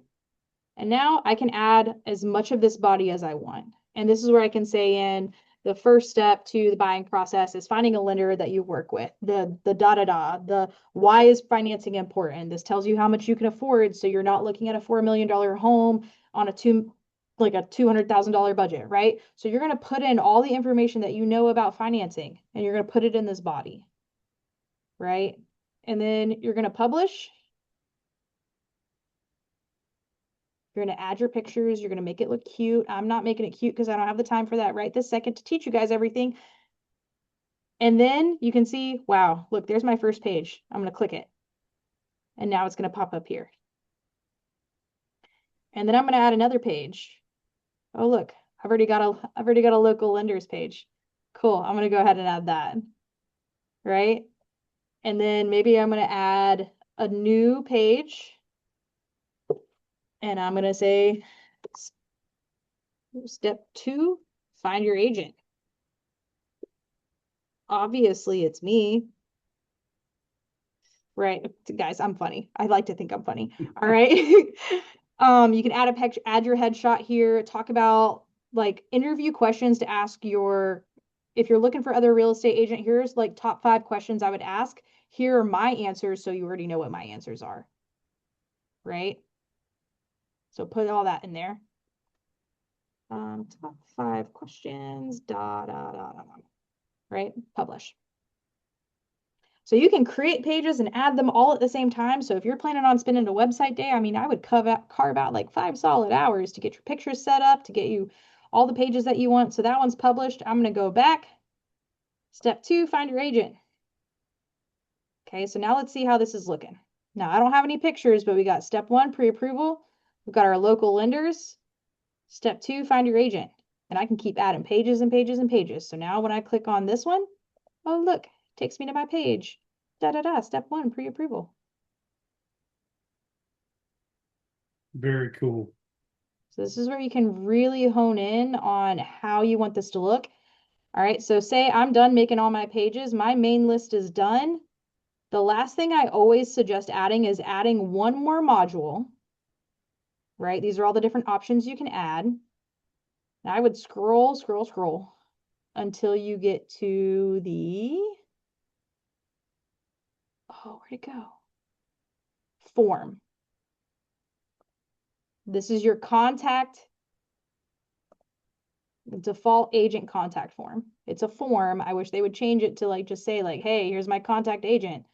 And now I can add as much of this body as I want. And this is where I can say in the first step to the buying process is finding a lender that you work with. The why is financing important? This tells you how much you can afford, so you're not looking at a $4 million home on a $200,000 budget, right? So you're going to put in all the information that you know about financing, and you're going to put it in this body, right? And then you're going to publish. You're going to add your pictures. You're going to make it look cute. I'm not making it cute because I don't have the time for that right this second to teach you guys everything. And then you can see, wow, look, there's my first page. I'm going to click it. And now it's going to pop up here. And then I'm going to add another page. Oh, look, I've already got a local lenders page. Cool. I'm going to go ahead and add that. Right? And then maybe I'm going to add a new page. And I'm going to say step 2, find your agent. Obviously, it's me. Right, guys, I'm funny. I like to think I'm funny. All right. You can add a picture, add your headshot here, talk about like interview questions to ask if you're looking for other real estate agent, here's like top 5 questions I would ask. Here are my answers, so you already know what my answers are. Right? So put all that in there. Top 5 questions, right? Publish. So you can create pages and add them all at the same time. So if you're planning on spending a website day, I mean, I would carve out like 5 solid hours to get your pictures set up, to get you all the pages that you want. So that one's published. I'm going to go back. Step 2, find your agent. Okay, so now let's see how this is looking. Now, I don't have any pictures, but we got step 1, pre-approval. We've got our local lenders. Step 2, find your agent. And I can keep adding pages and pages and pages. So now when I click on this one, oh, look, it takes me to my page. Step 1, pre-approval. Very cool. So this is where you can really hone in on how you want this to look. All right, so say I'm done making all my pages. My main list is done. The last thing I always suggest adding is adding one more module, right? These are all the different options you can add. Now I would scroll until you get to the, oh, where'd it go? Form. This is your default agent contact form. It's a form. I wish they would change it to like, just say like, hey, here's my contact agent.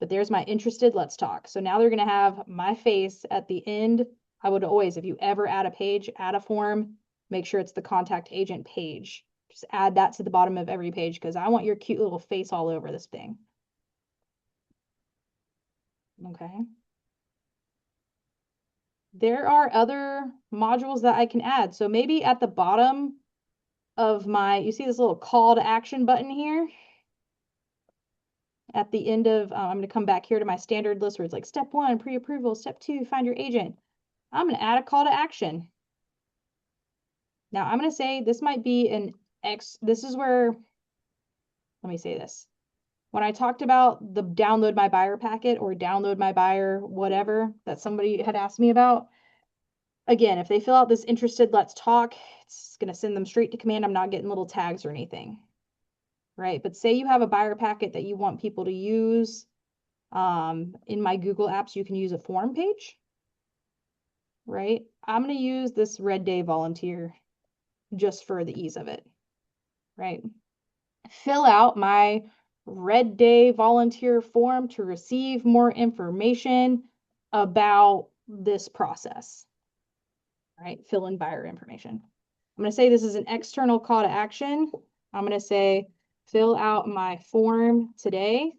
But there's my interested, let's talk. So now they're going to have my face at the end. I would always, if you ever add a page, add a form, make sure it's the contact agent page. Just add that to the bottom of every page because I want your cute little face all over this thing. Okay. There are other modules that I can add. So maybe at the bottom of you see this little call to action button here? At the end of, I'm going to come back here to my standard list where it's like step 1, pre-approval, step 2, find your agent. I'm going to add a call to action. Now I'm going to say this might be this is where, let me say this. When I talked about the download my buyer packet or download my buyer, whatever that somebody had asked me about, again, if they fill out this interested, let's talk, it's going to send them straight to command. I'm not getting little tags or anything. Right? But say you have a buyer packet that you want people to use. In my Google Apps, you can use a form page. Right? I'm going to use this Red Day volunteer just for the ease of it. Right? Fill out my Red Day volunteer form to receive more information about this process. Right? Fill in buyer information. I'm going to say this is an external call to action. I'm going to say, fill out my form today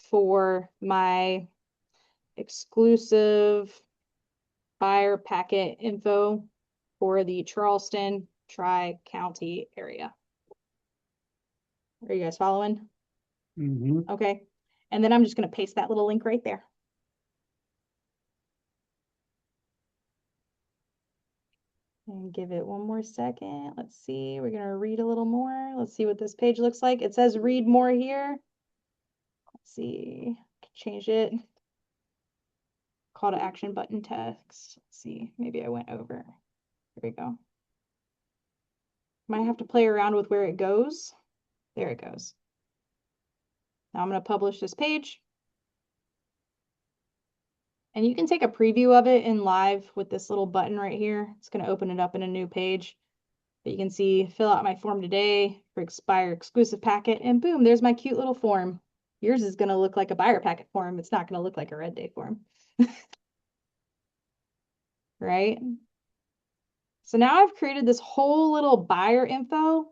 for my exclusive buyer packet info for the Charleston Tri-County area. Are you guys following? Mm-hmm. Okay. And then I'm just going to paste that little link right there. And give it one more second. Let's see. We're going to read a little more. Let's see what this page looks like. It says read more here. Let's see. Change it. Call to action button text. Let's see. Maybe I went over. There we go. Might have to play around with where it goes. There it goes. Now I'm going to publish this page. And you can take a preview of it in live with this little button right here. It's going to open it up in a new page. But you can see, fill out my form today for Buyer exclusive packet, and boom, there's my cute little form. Yours is going to look like a buyer packet form. It's not going to look like a Red Day form. Right? So now I've created this whole little buyer info,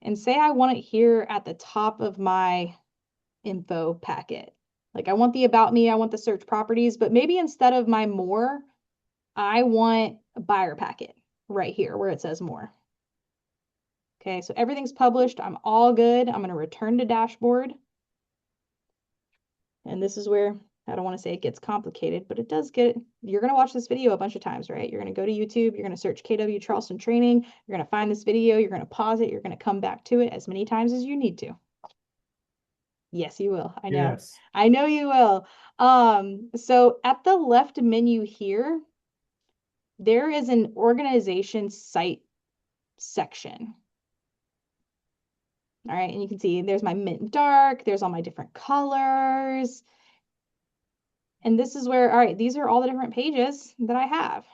and say I want it here at the top of my info packet. Like I want the about me, I want the search properties, but maybe instead of my more, I want a buyer packet right here where it says more. Okay, so everything's published. I'm all good. I'm going to return to dashboard. And this is where, I don't want to say it gets complicated, but it does get, you're going to watch this video a bunch of times, right? You're going to go to YouTube, you're going to search KW Charleston Training, you're going to find this video, you're going to pause it, you're going to come back to it as many times as you need to. Yes, you will. I know. Yes. I know you will. So at the left menu here, there is an organization site section. All right, and you can see there's my mint dark, there's all my different colors. And this is where, all right, these are all the different pages that I have.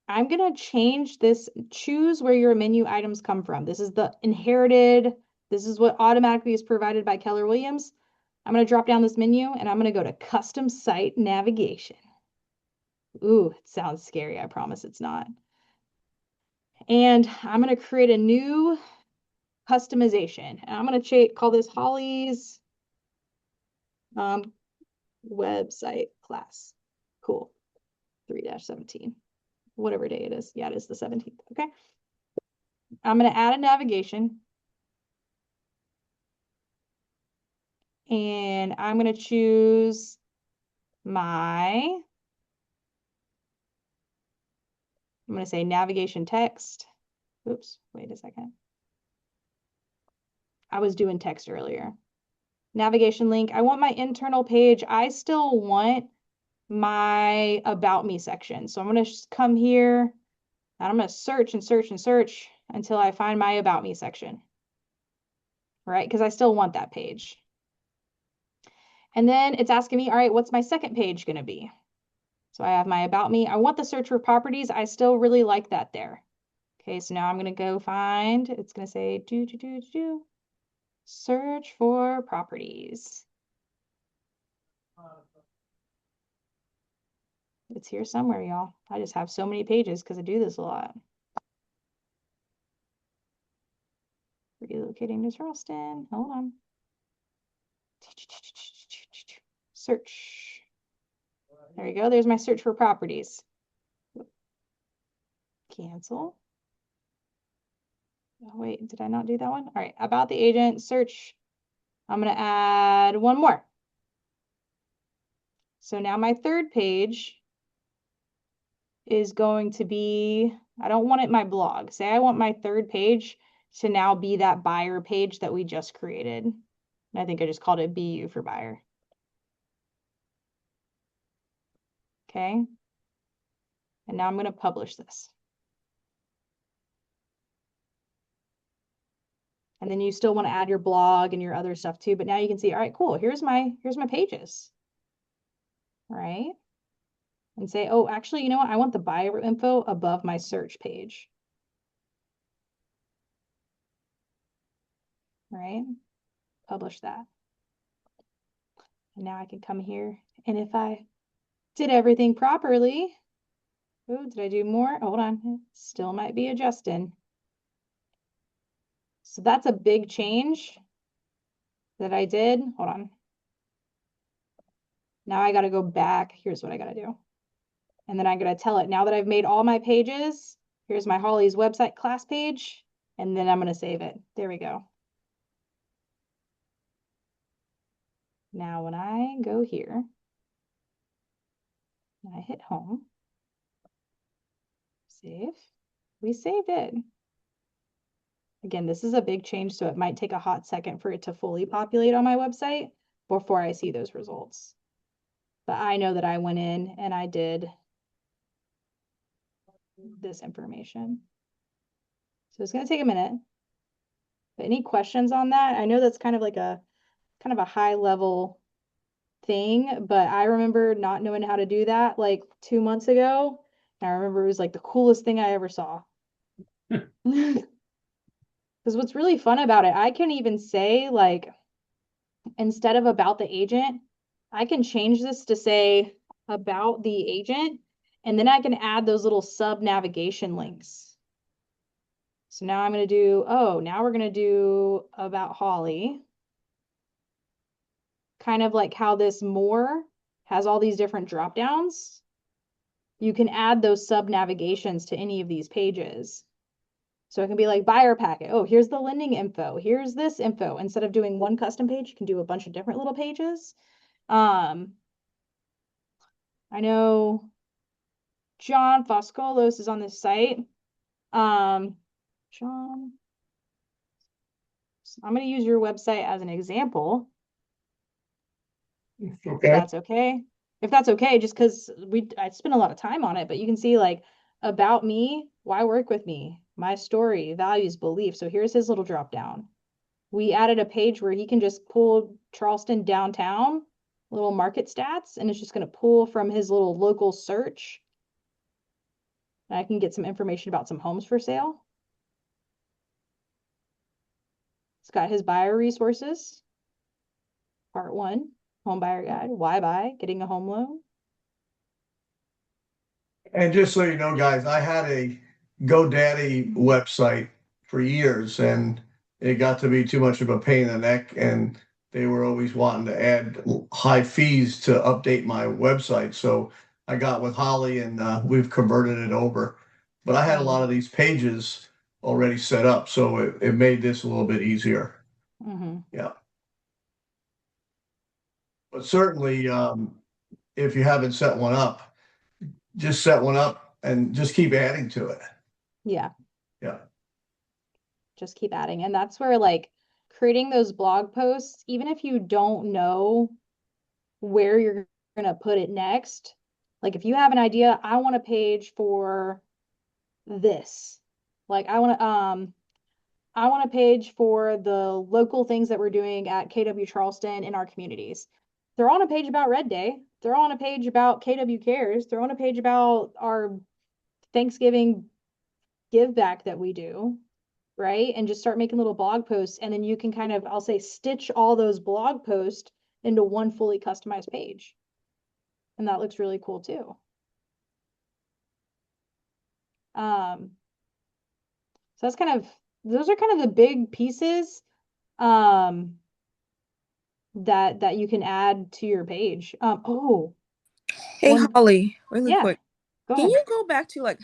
I'm gonna change this, choose where your menu items come from. This is the inherited, this is what automatically is provided by Keller Williams. I'm gonna drop down this menu and I'm gonna go to custom site navigation. Ooh, it sounds scary, I promise it's not. And I'm gonna create a new customization. And I'm going to call this Holly's website class. Cool. 3-17. Whatever day it is. Yeah, it is the 17th. Okay. I'm going to add a navigation. And I'm going to choose I'm going to say navigation text. Oops, wait a second. I was doing text earlier. Navigation link. I want my internal page. I still want my about me section. So I'm going to come here and I'm going to search and search and search until I find my about me section. Right? Because I still want that page. And then it's asking me, all right, what's my second page going to be? So I have my about me. I want the search for properties. I still really like that there. Okay, so now I'm going to go find, it's going to say search for properties. It's here somewhere, y'all. I just have so many pages because I do this a lot. Relocating to Charleston. Hold on. Search. There we go. There's my search for properties. Cancel. Oh, wait, did I not do that one? All right, about the agent, search. I'm going to add one more. So now my third page is going to be, I don't want it my blog. Say I want my third page to now be that buyer page that we just created. And I think I just called it BU for buyer. Okay. And now I'm going to publish this. And then you still want to add your blog and your other stuff too. But now you can see, all right, cool. Here's my pages. All right. And say, oh, actually, you know what? I want the buyer info above my search page. All right. Publish that. And now I can come here. And if I did everything properly, oh, did I do more? Hold on. It still might be adjusting. So that's a big change that I did. Hold on. Now I got to go back. Here's what I got to do. And then I'm going to tell it, now that I've made all my pages, here's my Holly's website class page, and then I'm going to save it. There we go. Now when I go here, and I hit home, Save. We saved it. Again, this is a big change, so it might take a hot second for it to fully populate on my website before I see those results. But I know that I went in and I did this information. So it's going to take a minute. But any questions on that? I know that's kind of like a high level thing, but I remember not knowing how to do that like 2 months ago. And I remember it was like the coolest thing I ever saw. Because what's really fun about it, I can even say like, instead of about the agent, I can change this to say about the agent, and then I can add those little sub navigation links. So now I'm going to do, now we're going to do about Holly. Kind of like how this more has all these different drop downs. You can add those sub navigations to any of these pages. So it can be like buyer packet. Oh, here's the lending info. Here's this info. Instead of doing one custom page, you can do a bunch of different little pages. I know John Foscolos is on this site. John, I'm going to use your website as an example. If Okay. that's okay. If that's okay, just because I spent a lot of time on it, but you can see like about me, why work with me, my story, values, beliefs. So here's his little drop down. We added a page where he can just pull Charleston downtown, little market stats, and it's just going to pull from his little local search. And I can get some information about some homes for sale. It's got his buyer resources. Part 1, home buyer guide, why buy, getting a home loan. And just so you know, guys, I had a GoDaddy website for years, and it got to be too much of a pain in the neck, and they were always wanting to add high fees to update my website. So I got with Holly, and we've converted it over. But I had a lot of these pages already set up, so it made this a little bit easier. Yeah. But certainly, if you haven't set one up, just set one up and just keep adding to it. Yeah. Yeah. Just keep adding. And that's where like creating those blog posts, even if you don't know where you're going to put it next, like if you have an idea, I want a page for this. Like I want a page for the local things that we're doing at KW Charleston in our communities. They're on a page about Red Day. They're on a page about KW Cares. They're on a page about our Thanksgiving give back that we do, right? And just start making little blog posts. And then you can kind of, I'll say, stitch all those blog posts into one fully customized page. And that looks really cool too. So that's those are kind of the big pieces that you can add to your page. Hey, Holly, really Yeah, quick. go Can ahead. you go back to like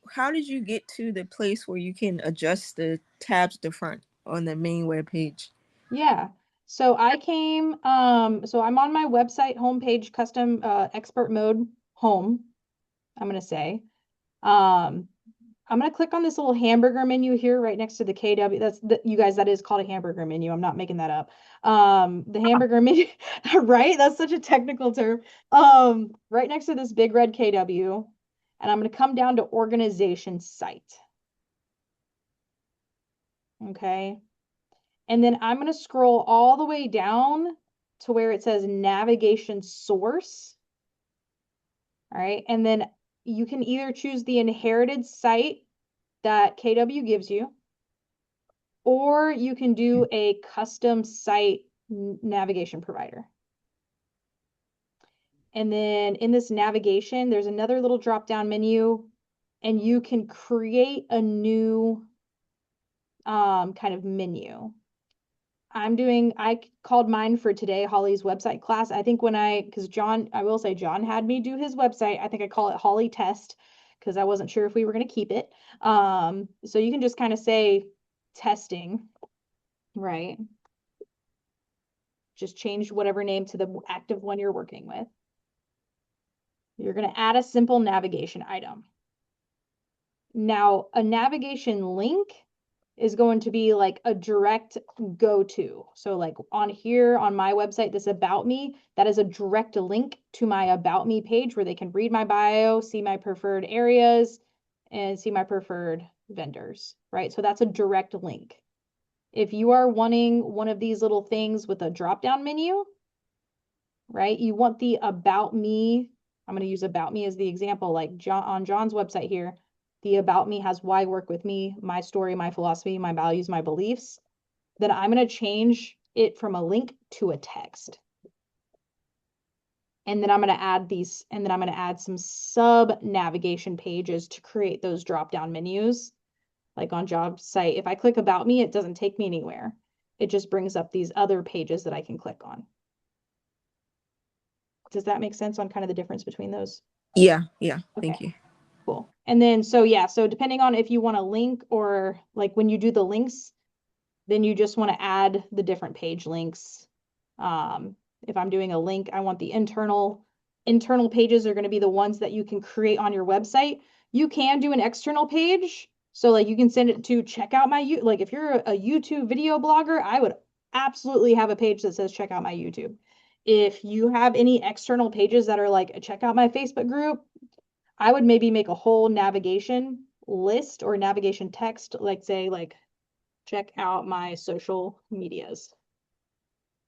how did you get to the place where you can adjust the tabs at the front on the main web page? Yeah. So I came, so I'm on my website homepage, custom expert mode home, I'm gonna say. I'm gonna click on this little hamburger menu here right next to the KW. You guys, that is called a hamburger menu. I'm not making that up. The hamburger menu, right? That's such a technical term. Right next to this big red KW, and I'm gonna come down to organization site. Okay. And then I'm gonna scroll all the way down to where it says navigation source. All right. And then you can either choose the inherited site that KW gives you, or you can do a custom site navigation provider. And then in this navigation, there's another little drop-down menu, and you can create a new kind of menu. I called mine for today, Holly's website class. I think because I will say John had me do his website. I think I call it Holly Test because I wasn't sure if we were going to keep it. So you can just kind of say testing, right? Just change whatever name to the active one you're working with. You're going to add a simple navigation item. Now, a navigation link is going to be like a direct go-to. So like on here on my website, this About Me, that is a direct link to my About Me page where they can read my bio, see my preferred areas, and see my preferred vendors, right? So that's a direct link. If you are wanting one of these little things with a drop-down menu, right? You want the About Me. I'm going to use About Me as the example, like on John's website here. The About Me has why work with me, my story, my philosophy, my values, my beliefs. Then I'm going to change it from a link to a text. And then I'm going to add these, and then I'm going to add some sub navigation pages to create those drop-down menus. Like on Job site, if I click About Me, it doesn't take me anywhere. It just brings up these other pages that I can click on. Does that make sense on kind of the difference between those? Yeah, thank Okay. you. Cool. And then, so yeah, so depending on if you want a link or like when you do the links, then you just want to add the different page links. If I'm doing a link, I want the internal pages are going to be the ones that you can create on your website. You can do an external page. So like you can send it to check out my, like if you're a YouTube video blogger, I would absolutely have a page that says check out my YouTube. If you have any external pages that are like check out my Facebook group, I would maybe make a whole navigation list or navigation text, like say like check out my social medias,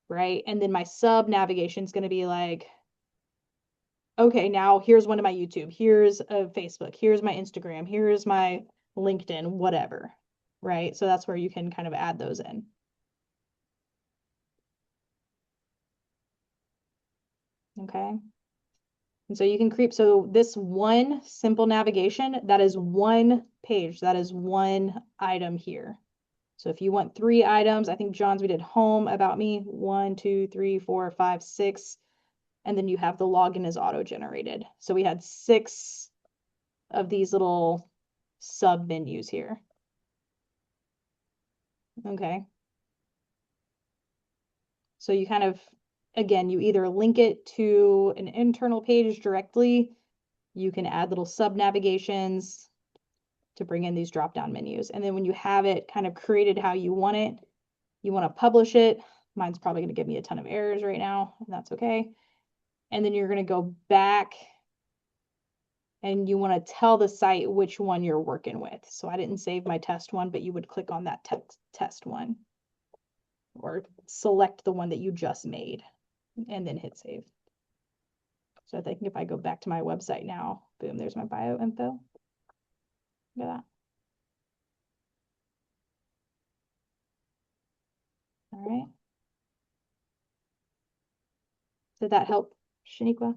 right? And then my sub navigation is going to be like, okay, now here's one of my YouTube, here's a Facebook, here's my Instagram, here's my LinkedIn, whatever, right? So that's where you can kind of add those in. Okay. And so you can creep, so this one simple navigation, that is one page, that is one item here. So if you want 3 items, I think John's, we did home, About Me, 1, 2, 3, 4, 5, 6. And then you have the login is auto-generated. So we had 6 of these little sub menus here. Okay. So you kind of, again, you either link it to an internal page directly, you can add little sub navigations to bring in these drop-down menus. And then when you have it kind of created how you want it, you want to publish it. Mine's probably going to give me a ton of errors right now, and that's okay. And then you're going to go back and you want to tell the site which one you're working with. So I didn't save my test one, but you would click on that test one or select the one that you just made and then hit save. So I think if I go back to my website now, boom, there's my bio info. Look at that. All right. Did that help, Shaniqua?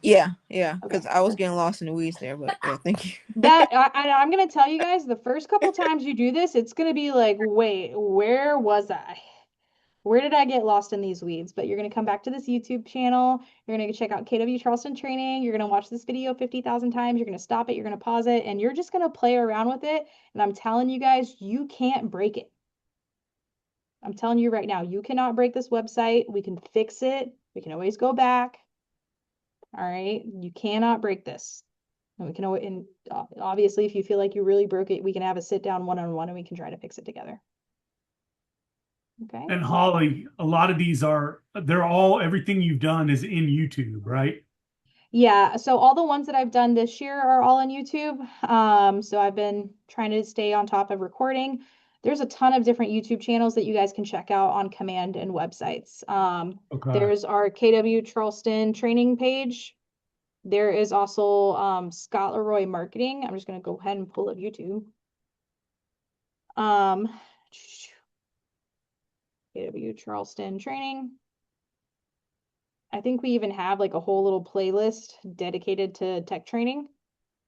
Yeah, because Okay. I was getting lost in the weeds there, but yeah, thank you. That I'm gonna tell you guys, the first couple times you do this, it's gonna be like, wait, where was I? Where did I get lost in these weeds? But you're gonna come back to this YouTube channel. You're gonna check out KW Charleston Training. You're gonna watch this video 50,000 times. You're gonna stop it. You're gonna pause it, and you're just gonna play around with it. And I'm telling you guys, you can't break it. I'm telling you right now, you cannot break this website. We can fix it. We can always go back. All right, you cannot break this. And we can always, and obviously, if you feel like you really broke it, we can have a sit down one-on-one and we can try to fix it together. Okay. And Holly, a lot of these they're all, everything you've done is in YouTube, right? Yeah, so all the ones that I've done this year are all on YouTube. So I've been trying to stay on top of recording. There's a ton of different YouTube channels that you guys can check out on command and websites. Okay. There's our KW Charleston training page. There is also Scott Leroy Marketing. I'm just going to go ahead and pull up YouTube. KW Charleston Training. I think we even have like a whole little playlist dedicated to tech training.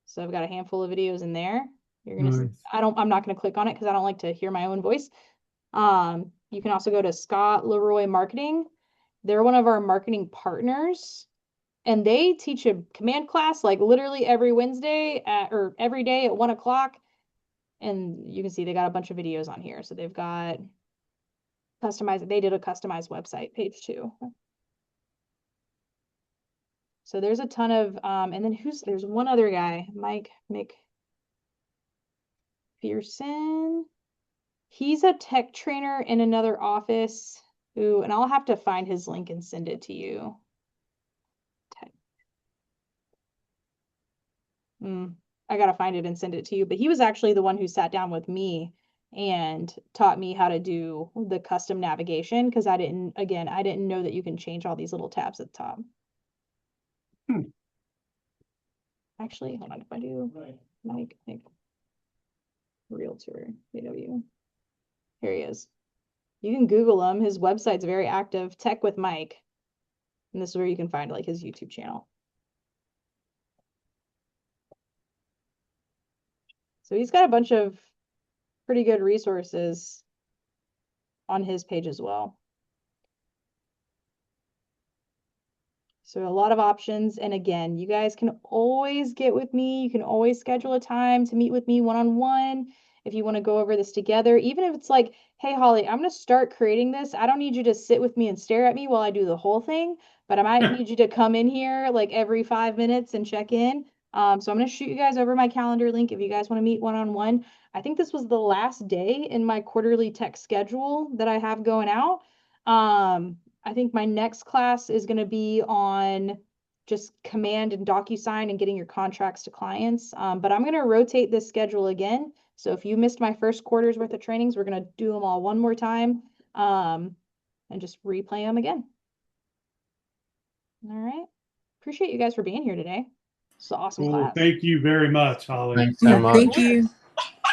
So I've got a handful of videos in there. You're gonna, Nice. I'm not gonna click on it because I don't like to hear my own voice. You can also go to Scott Leroy Marketing. They're one of our marketing partners, and they teach a command class like literally every Wednesday or every day at 1 o'clock. And you can see they got a bunch of videos on here. So they've got customized, they did a customized website page too. So there's a ton of, and then there's one other guy, Mike McPherson. He's a tech trainer in another office and I'll have to find his link and send it to you. I gotta find it and send it to you, but he was actually the one who sat down with me and taught me how to do the custom navigation because I didn't know that you can change all these little tabs at the top. Actually, hold on, if I do Mike Realtor AW. Here he is. You can Google him. His website's very active, Tech with Mike. And this is where you can find like his YouTube channel. So he's got a bunch of pretty good resources on his page as well. So a lot of options. And again, you guys can always get with me. You can always schedule a time to meet with me one-on-one if you want to go over this together. Even if it's like, hey, Holly, I'm going to start creating this. I don't need you to sit with me and stare at me while I do the whole thing, but I might need you to come in here like every 5 minutes and check in. So I'm going to shoot you guys over my calendar link if you guys want to meet one-on-one. I think this was the last day in my quarterly tech schedule that I have going out. I think my next class is going to be on just Command and DocuSign and getting your contracts to clients. But I'm going to rotate this schedule again. So if you missed my first quarter's worth of trainings, we're going to do them all one more time and just replay them again. All right. Appreciate you guys for being here today. It's an awesome class. Thank you very much, Holly. Thanks so much. Thank you.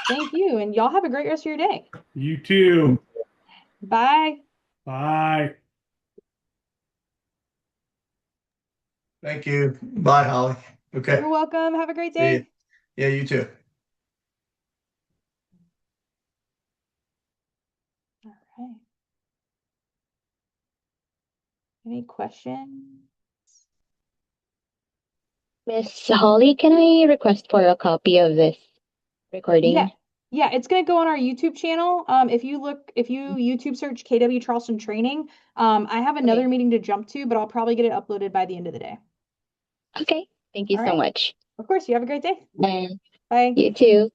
Thank you. And y'all have a great rest of your day. You too. Bye. Bye. Thank you. Bye, Holly. Okay. You're welcome. Have a great See ya. day. Yeah, you too. All right. Any questions? Miss Holly, can I request for a copy of this recording? Yeah, it's gonna go on our YouTube channel. If you YouTube search KW Charleston Training, I have another meeting to jump to, but I'll probably get it uploaded by the end of the day. Okay, thank you All so right. much. Of course, you have a great day. And Bye. you too.